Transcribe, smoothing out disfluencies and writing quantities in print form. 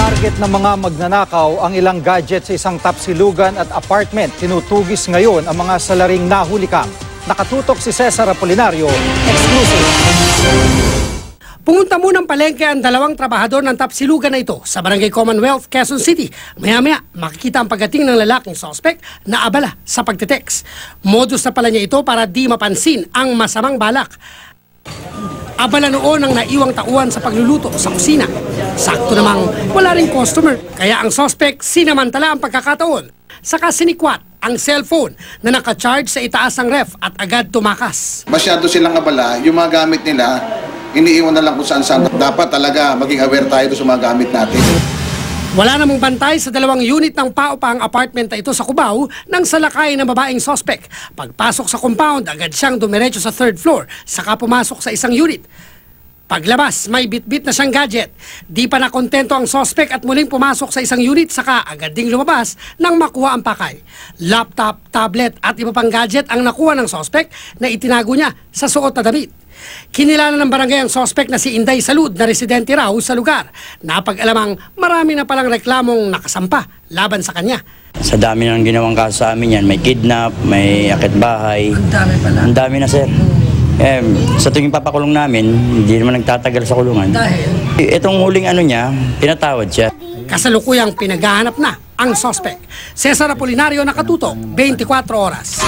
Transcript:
Target ng mga magnanakaw ang ilang gadget sa isang tapsilugan at apartment. Tinutugis ngayon ang mga salaring nahuli-kam. Nakatutok si Cesar Apolinario, exclusive. Pumunta munang palengke ang dalawang trabahador ng tapsilugan na ito sa Barangay Commonwealth, Quezon City. Maya-maya, makikita ang pagdating ng lalaking suspect na abala sa pagtitext. Modus na pala niya ito para di mapansin ang masamang balak. Abala noon ang naiwang tauhan sa pagluluto sa kusina. Sakto namang wala ring customer, kaya ang suspect sinamantala ang pagkakataon. Saka sinikwat ang cellphone na naka-charge sa itaas ng ref at agad tumakas. Masyado silang abala, yung mga gamit nila, iniiwan na lang kung saan-saan. Dapat talaga maging aware tayo sa mga gamit natin. Wala namang bantay sa dalawang unit ng paupaang apartment na ito sa Cubao nang salakay ng babaeng suspect. Pagpasok sa compound, agad siyang dumiretso sa third floor, saka pumasok sa isang unit. Paglabas, may bitbit na siyang gadget. Di pa nakontento ang suspect at muling pumasok sa isang unit, saka agad ding lumabas nang makuha ang pakay. Laptop, tablet at iba pang gadget ang nakuha ng suspect na itinago niya sa suot na damit. Kinilala ng barangay ang suspect na si Inday Salud na residente raw sa lugar. Napag-alamang marami na palang reklamong nakasampa laban sa kanya. Sa dami ng ginawang kaso sa amin yan, may kidnap, may akit bahay. Ang dami pala. Ang dami na, sir. Sa tuwing papakulong namin, hindi naman nagtatagal sa kulungan. Dahil? Itong huling ano niya, pinatawad siya. Kasalukuyang pinaghahanap na ang suspect. Cesar Apolinario, nakatutok, 24 oras.